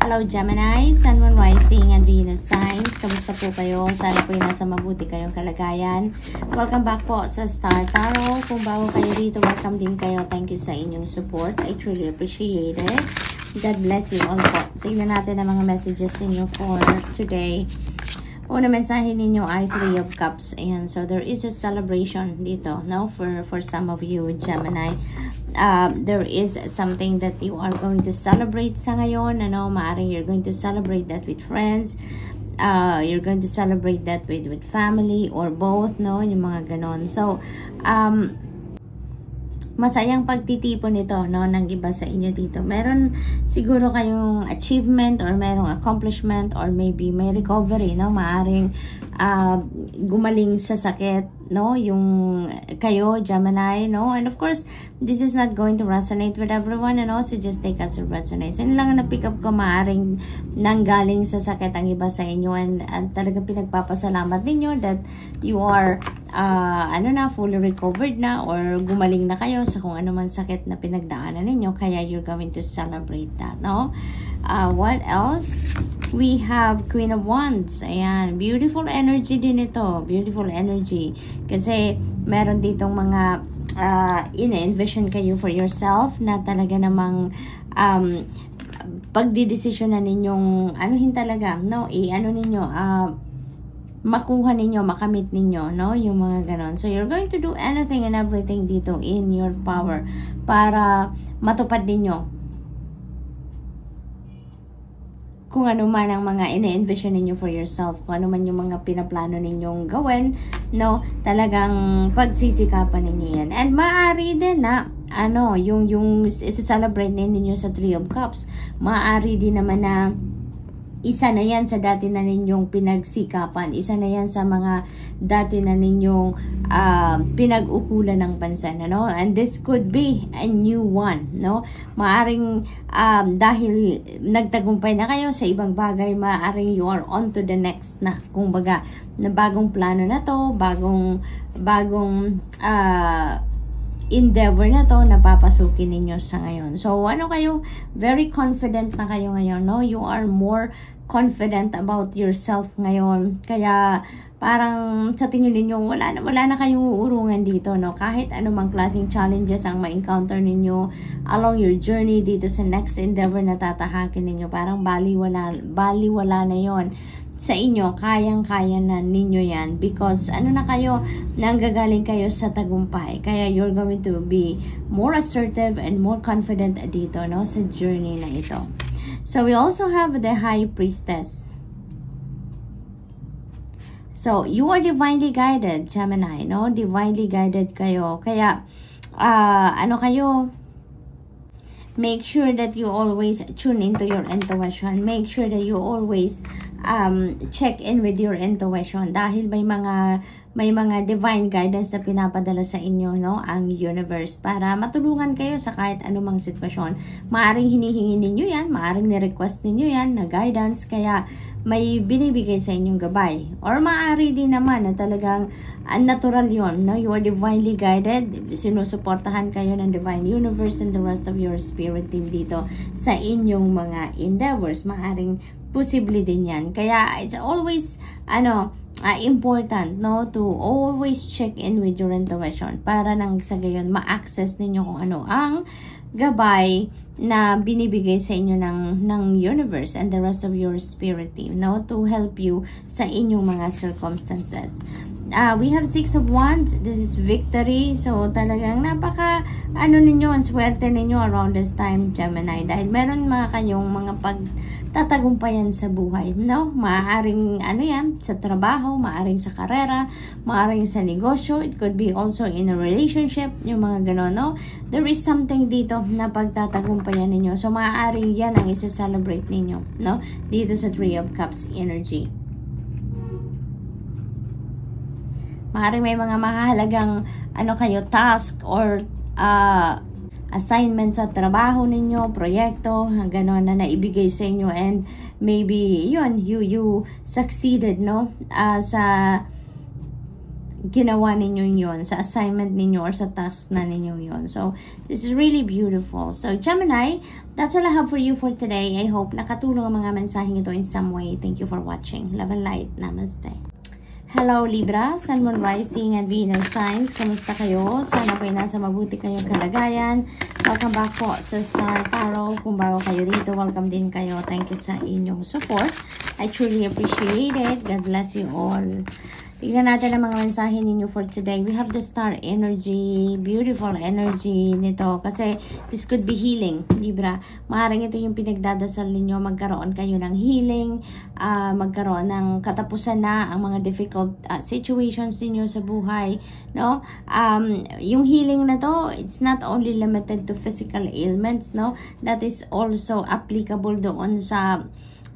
Hello Gemini, Sun, Moon, Rising, and Venus signs. Kamusta po kayo? Sana po yung nasa mabuti kayong kalagayan. Welcome back po sa Star Tarot. Kung bago kayo dito, welcome din kayo. Thank you sa inyong support. I truly appreciate it. God bless you all po. Tingnan natin ang mga messages ninyo for today. Una mensahe ninyo ay 3 of Cups. Ayan, so there is a celebration dito, no? For some of you, Gemini. There is something that you are going to celebrate sa ngayon, ano, maaring you're going to celebrate that with friends, you're going to celebrate that with family or both, no, yung mga ganon. So, masayang pagtitipon ito, no, ng iba sa inyo dito. Meron siguro kayong achievement or merong accomplishment or maybe may recovery, no, maaring gumaling sa sakit, no, yung kayo, Gemini, no, and of course, this is not going to resonate with everyone, and also just take as it resonates. Yun lang na pick up ko, maaring nanggaling sa sakit ang iba sa inyo, and talagang pinagpapasalamat ninyo that you are, fully recovered na, or gumaling na kayo sa kung ano man sakit na pinagdaanan ninyo, kaya you're going to celebrate that, no? What else? We have Queen of Wands. Ayan, beautiful energy din ito. Beautiful energy. Kasi meron ditong mga ina-envision kayo for yourself na talaga namang pagdidesisyon na ninyong anuhin talaga, no? Makuha ninyo, makamit ninyo, no? Yung mga ganon. So, you're going to do anything and everything dito in your power para matupad ninyo kung ano man ang mga ina-envision ninyo for yourself, kung ano man yung mga pinaplano ninyong gawin, no, talagang pagsisikapan ninyo yan. And maaari din na, yung isa-celebrate ninyo sa 3 of Cups, maaari din naman na isa na yan sa dati na ninyong pinagsikapan. Isa na yan sa mga dati na ninyong pinag-ukulan ng pansin, no? And this could be a new one, no? Maaring dahil nagtagumpay na kayo sa ibang bagay, maaring you are on to the next na. Kung baga, na bagong plano na to, bagong endeavor na to na papasukin ninyo sa ngayon. So, kayo? Very confident na kayo ngayon, no? You are more confident about yourself ngayon. Kaya, parang sa tingin ninyo, wala na kayong uurungan dito, no? Kahit anumang klaseng challenges ang ma-encounter ninyo along your journey dito sa next endeavor na tatahakin ninyo, parang baliwala na yon sa inyo, kayang-kaya na ninyo yan because na kayo, nanggagaling kayo sa tagumpay, kaya you're going to be more assertive and more confident dito, no, sa journey na ito. So we also have the High Priestess. So you are divinely guided, Gemini, no? Divinely guided kayo, kaya kayo, make sure that you always tune into your intuition. Make sure that you always check in with your intuition dahil may mga divine guidance na pinapadala sa inyo, no, ang universe para matulungan kayo sa kahit anumang sitwasyon. Maaring hinihingi ninyo yan, maaring ni-request ninyo yan na guidance, kaya may binibigay sa inyong gabay. Or maaari din naman na talagang natural yon, no? You are divinely guided. Sinusuportahan kayo ng divine universe and the rest of your spirit team dito sa inyong mga endeavors. Maaring posible din yan. Kaya it's always important, no, to always check in with your intuition para nang sa gayon ma-access ninyo kung ano ang gabay na binibigay sa inyo ng universe and the rest of your spirit team, no, to help you sa inyong mga circumstances. We have 6 of Wands. This is victory. So, talagang napaka, ninyo, ang swerte ninyo around this time, Gemini. Dahil meron kayong mga pagtatagumpayan sa buhay, no? Maaaring, yan, sa trabaho, maaaring sa karera, maaaring sa negosyo. It could be also in a relationship, yung mga gano'n, no? There is something dito na pagtatagumpayan ninyo. So, maaaring yan ang isa-celebrate ninyo, no? Dito sa 3 of Cups energy. Maaaring may mga mahalagang task or assignment sa trabaho ninyo, proyekto, gano'n na naibigay sa inyo, and maybe you succeeded, no, sa ginawa ninyo yon, sa assignment ninyo or sa task na ninyo yon. So, this is really beautiful. So, Gemini, that's all I have for you for today. I hope nakatulong ang mga mensaheng ito in some way. Thank you for watching. Love and light. Namaste. Hello Libra, Sun, Moon, Rising, and Venus signs. Kamusta kayo? Sana po'y nasa mabuti kayong kalagayan. Welcome back po sa Star Tarot. Kung bago kayo dito, welcome din kayo. Thank you sa inyong support. I truly appreciate it. God bless you all. Tignan natin ang mga mensahe ninyo for today. We have the star energy, beautiful energy nito. Kasi this could be healing, Libra. Maaaring ito yung pinagdadasal ninyo. Magkaroon kayo ng healing, magkaroon ng katapusan na ang mga difficult situations ninyo sa buhay. No? Yung healing na to, it's not only limited to physical ailments. No? That is also applicable doon sa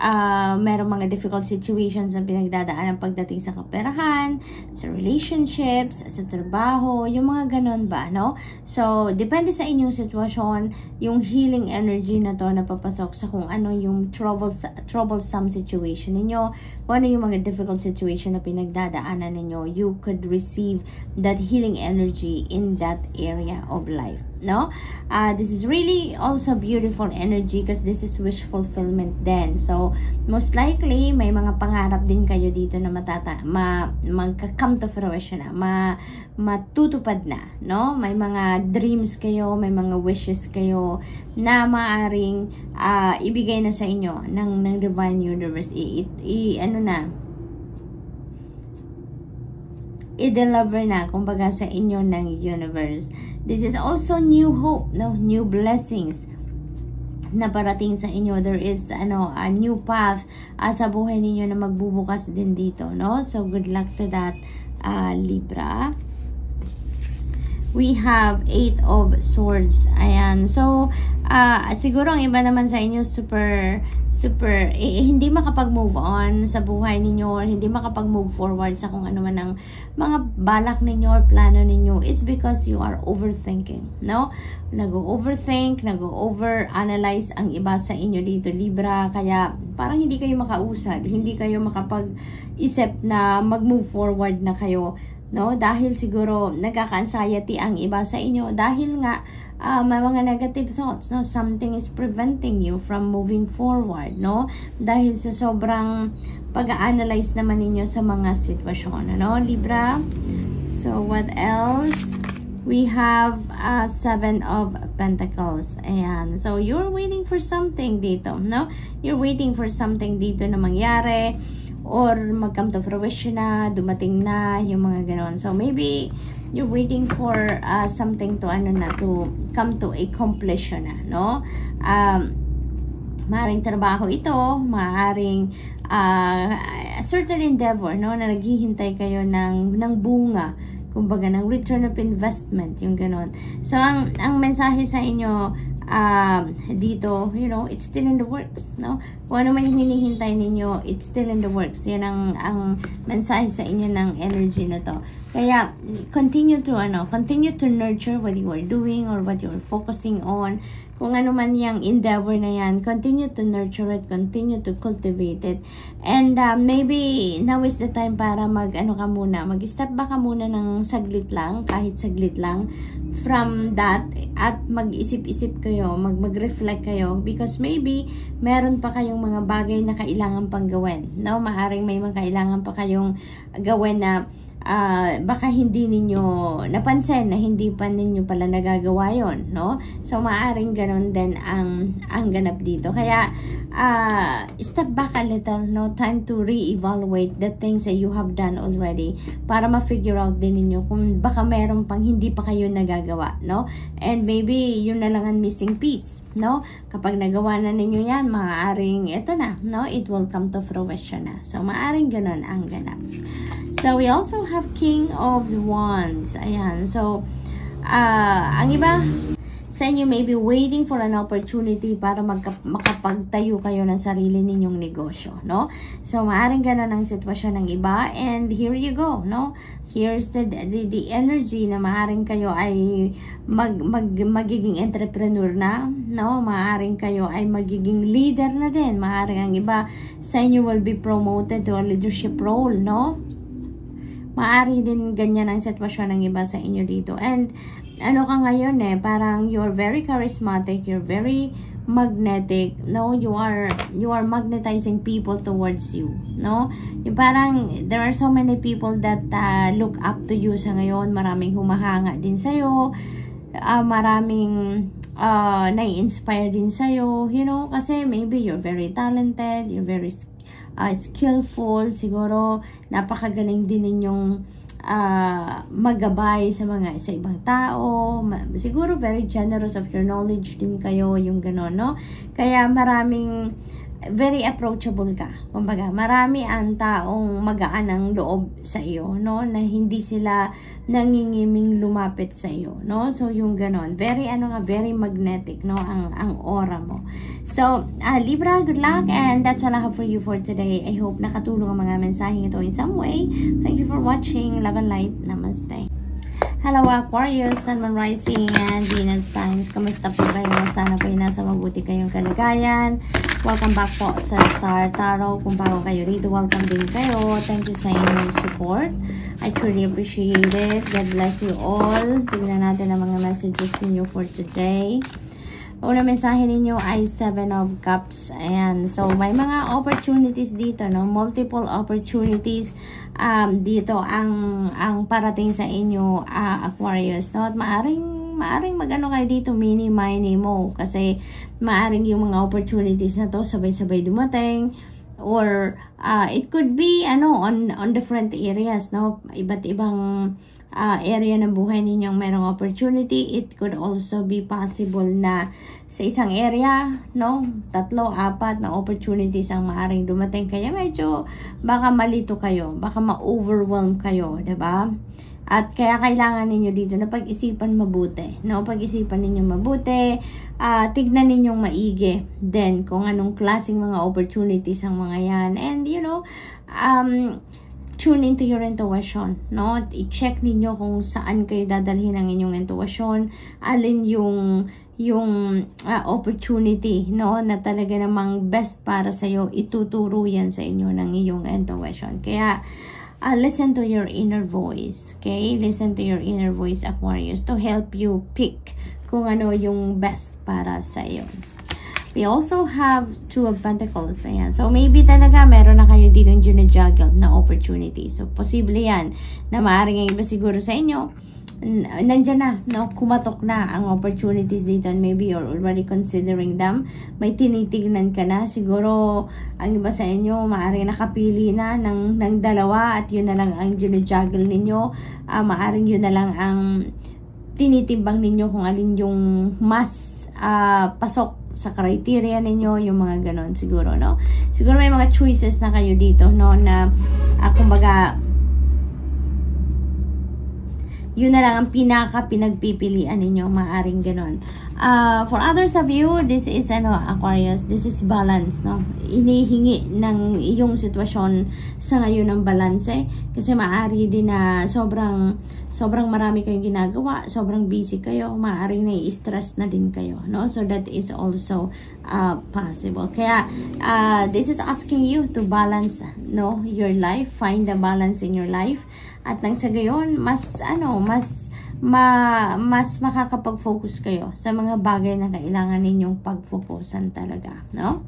merong mga difficult situations na pinagdadaanan pagdating sa kaperahan, sa relationships, sa trabaho, yung mga ganon ba, no? So, depende sa inyong sitwasyon, yung healing energy na to napapasok sa kung ano yung troublesome situation ninyo, kung ano yung mga difficult situation na pinagdadaanan ninyo, you could receive that healing energy in that area of life. No, this is really also beautiful energy because this is wish fulfillment then. So most likely may mga pangarap din kayo dito na magka-come to fruition na, matutupad na, no? May mga dreams kayo, may mga wishes kayo na maaring ibigay na sa inyo ng Divine Universe. I-deliver na kumbaga sa inyo ng universe. This is also new hope, no? New blessings na parating sa inyo. There is a new path sa buhay ninyo na magbubukas din dito, no? So good luck to that, Libra. We have 8 of Swords. Ayan. So, siguro ang iba naman sa inyo super, hindi makapag-move on sa buhay ninyo or hindi makapag-move forward sa kung ano man ang mga balak ninyo or plano ninyo. It's because you are overthinking, no? Nag-overthink, nag-overanalyze ang iba sa inyo dito, Libra. Kaya, parang hindi kayo makausad, hindi kayo makapag-isip na mag-move forward na kayo, no? Dahil siguro nagkaka-anxiety ang iba sa inyo dahil nga may mga negative thoughts, no? Something is preventing you from moving forward, no? Dahil sa sobrang pag-analyze naman ninyo sa mga sitwasyon, no, Libra? So what else? We have 7 of Pentacles. Ayan. So you're waiting for something dito, no? You're waiting for something dito na mangyari or mag-come to fruition na, dumating na, yung mga ganon. So, maybe, you're waiting for something to, to come to a completion na, no? Maaring trabaho ito, maaring a certain endeavor, no? Na naghihintay kayo ng bunga, kumbaga, ng return of investment, yung ganon. So, ang mensahe sa inyo, dito, it's still in the works, no? Kung ano man yung hinihintay ninyo, it's still in the works. Yan ang mensahe sa inyo ng energy na to. Kaya, continue to nurture what you are doing or what you are focusing on. Kung ano man yung endeavor na yan, continue to nurture it, continue to cultivate it. And maybe now is the time para mag-step back ka muna ng saglit lang, kahit saglit lang, from that, at mag-isip-isip kayo, mag-reflect kayo, because maybe meron pa kayong mga bagay na kailangan pang gawin, no? Maaring may mga kailangan pa kayong gawin na baka hindi ninyo napansin na hindi pa ninyo pala nagagawa yon, no? So maaring ganon din ang ganap dito. Kaya step back a little, no? Time to re-evaluate the things that you have done already para ma-figure out din ninyo kung baka meron pang hindi pa kayo nagagawa, no? And maybe yun na lang ang missing piece, no? Kapag nagawa na ninyo yan, maaaring ito na, no? It will come to fruition na. So maaring ganon ang ganap. So, we also have King of Wands. Ayan. So, ang iba sa inyo may be waiting for an opportunity para makapagtayo kayo ng sarili ninyong negosyo, no? So, maaring ganun ang sitwasyon ng iba. And here you go, no? Here's the energy na maaring kayo ay magiging entrepreneur na, no? Maaring kayo ay magiging leader na din. Maaring ang iba sa inyo will be promoted to a leadership role, no? Maari din ganyan ang sitwasyon ng iba sa inyo dito. And ano ka ngayon parang you're very charismatic, you're very magnetic, no? You are magnetizing people towards you, no? Yung parang there are so many people that look up to you sa ngayon. Maraming humahanga din sa'yo. Maraming nai-inspire din sa'yo, you know, kasi maybe you're very talented, you're very skillful, siguro napakagaling din ninyong magabay sa ibang tao, siguro very generous of your knowledge din kayo, yung gano'n, no? Kaya maraming very approachable ka. Kumbaga, marami ang taong magaan ang loob sa iyo, no? Na hindi sila nangingiming lumapit sa iyo, no? So, yung ganon. Very, very magnetic, no? Ang aura mo. So, Libra, good luck. And that's all I have for you for today. I hope nakatulong ang mga mensaheng ito in some way. Thank you for watching. Love and light. Namaste. Hello Aquarius, Sun, Moon, Rising, and Venus signs. Kamusta po kayo? Sana po nasa mabuti kayong kalagayan. Welcome back po sa Star Tarot. Kung bago kayo rito, welcome din kayo. Thank you sa inyong support. I truly appreciate it. God bless you all. Tingnan natin ang mga messages ninyo for today. Una mensahe ninyo ay 7 of Cups. Ayan. So, may mga opportunities dito, no? Multiple opportunities dito ang parating sa inyo, Aquarius, no? At maaring magano kayo dito, mini mo. Kasi maaring yung mga opportunities na to sabay-sabay dumating. Or it could be on different areas, no? Iba't ibang area ng buhay ninyong merong opportunity. It could also be possible na sa isang area, no, 3, 4 na opportunities ang maaring dumating. Kaya medyo baka malito kayo, baka ma-overwhelm kayo, 'di ba? At kaya kailangan ninyo dito na pag-isipan mabuti, no? Pag-isipan ninyo mabuti, tignan ninyong maigi then kung anong klaseng mga opportunities ang mga yan. And you know, tune into your intuition, no? I-check ninyo kung saan kayo dadalhin ang inyong intuition, alin yung opportunity, no, na talaga namang best para sa iyo, ituturo yan sa inyo ng iyong intuition. Kaya listen to your inner voice, okay? Listen to your inner voice, Aquarius, to help you pick kung ano yung best para sa iyo. We also have 2 of Pentacles. Ayan. So, maybe talaga meron na kayo dito yung ginajuggle na opportunity. So, posible yan na maaaring ang iba siguro sa inyo, nandyan na, no? Kumatok na ang opportunities dito and maybe you're already considering them. May tinitignan ka na. Siguro, ang iba sa inyo, maaaring nakapili na ng dalawa at yun na lang ang ginajuggle ninyo. Maaaring yun na lang ang tinitimbang ninyo kung alin yung mas pasok sa criteria ninyo, yung mga ganon siguro, no? Siguro may mga choices na kayo dito, no, na kumbaga yun na lang ang pinagpipilian ninyo, maaring ganon. For others of you, this is Aquarius, this is balance, no? Inihingi ng iyong sitwasyon sa ngayon ng balanse kasi maaari din na sobrang marami kayong ginagawa, sobrang busy kayo, maaaring nai-stress na din kayo, no? So that is also possible. Kaya this is asking you to balance, no, your life, find the balance in your life. At nang sa gayon, mas makakapag-focus kayo sa mga bagay na kailangan ninyong pag-focusan talaga, no?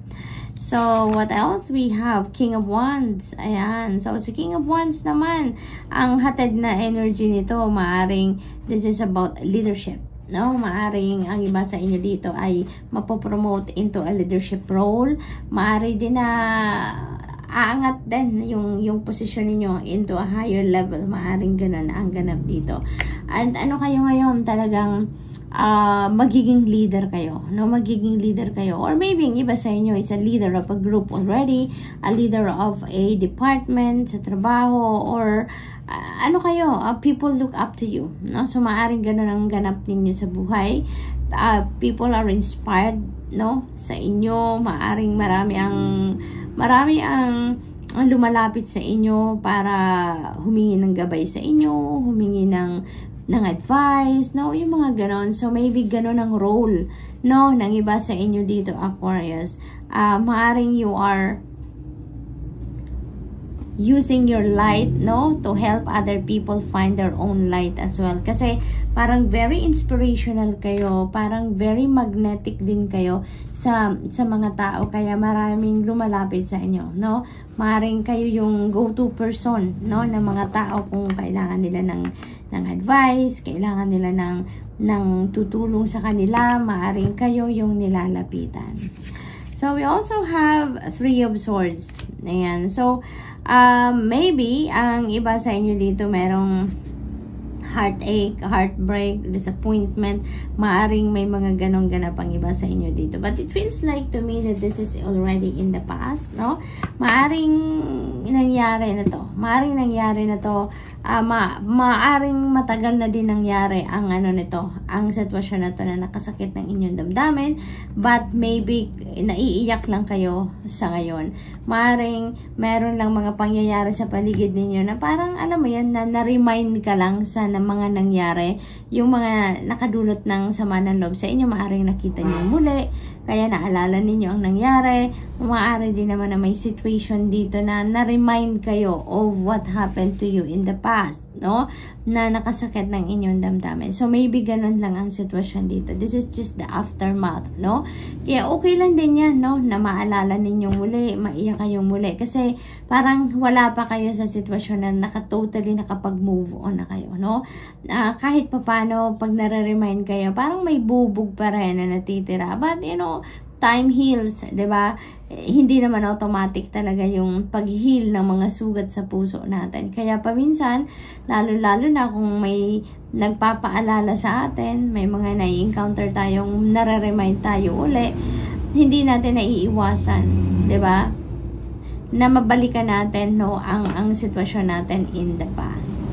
So, what else? We have King of Wands. Ayan. So, si King of Wands naman, ang hatid na energy nito, maaring this is about leadership, no? Maaring ang iba sa inyo dito ay mapopromote into a leadership role. Maari din na aangat din yung position niyo into a higher level. Maaring ganun ang ganap dito. And ano kayo ngayon, talagang magiging leader kayo, no? Magiging leader kayo. Or maybe yung iba sa inyo is a leader of a group already, a leader of a department sa trabaho, or people look up to you, no? So maaring ganun ang ganap ninyo sa buhay. People are inspired, no, sa inyo. Maaring marami ang lumalapit sa inyo para humingi ng gabay sa inyo, humingi ng advice, no, yung mga ganon. So maybe ganon ang role, no, ng iba sa inyo dito, Aquarius. Maaring you are using your light, no, to help other people find their own light as well. Kasi parang very inspirational kayo, parang very magnetic din kayo sa mga tao, kaya maraming lumalapit sa inyo, no? Maring kayo yung go-to person, no, ng mga tao kung kailangan nila ng advice, kailangan nila ng tutulong sa kanila, maaring kayo yung nilalapitan. So we also have 3 of Swords. Ayan. So maybe ang iba sa inyo dito merong heartache, heartbreak, disappointment. Maaring may mga ganong ganap ang iba sa inyo dito. But it feels like to me that this is already in the past, no? Maaring nangyari na to. Maaring nangyari na to. Maaring matagal na din nangyari ang ano nito, ang sitwasyon na to na nakasakit ng inyong damdamin, but maybe naiiyak lang kayo sa ngayon. Maaring meron lang mga pangyayari sa paligid ninyo na parang alam mo yan, na-remind ka lang sa mga nangyari, yung mga nakadulot ng sama ng loob sa inyo. Maaring nakita niyo muli, kaya naalala ninyo ang nangyari. Maaari din naman na may situation dito na na-remind kayo of what happened to you in the past, no? Na nakasakit ng inyong damdamin. So maybe ganun lang ang sitwasyon dito. This is just the aftermath, no? Kaya okay lang din yan, no? Na maalala ninyong muli, maiyak kayong muli. Kasi parang wala pa kayo sa sitwasyon na totally nakapag-move on na kayo, no? Kahit papano, pag nare-remind kayo, parang may bubog pa rin na natitira. But, you know, time heals, 'di ba? Hindi naman automatic talaga yung pag-heal ng mga sugat sa puso natin. Kaya paminsan, lalo-lalo na kung may nagpapaalala sa atin, may mga nai-encounter tayong nare-remind tayo uli, hindi natin naiiwasan, 'di ba? Na mabalikan natin, no, ang sitwasyon natin in the past.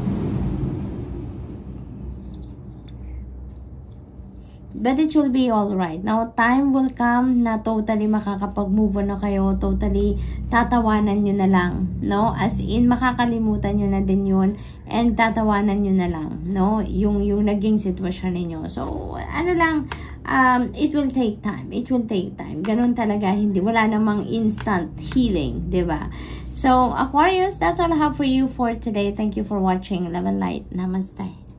But it will be alright. Now, time will come na totally makakapag-move on na kayo. Totally tatawanan nyo na lang, no? As in, makakalimutan nyo na din yun. And tatawanan nyo na lang, no? Yung naging sitwasyon ninyo. So, ano lang, it will take time. It will take time. Ganun talaga. Wala namang instant healing, diba? So, Aquarius, that's all I have for you for today. Thank you for watching. Love and light. Namaste.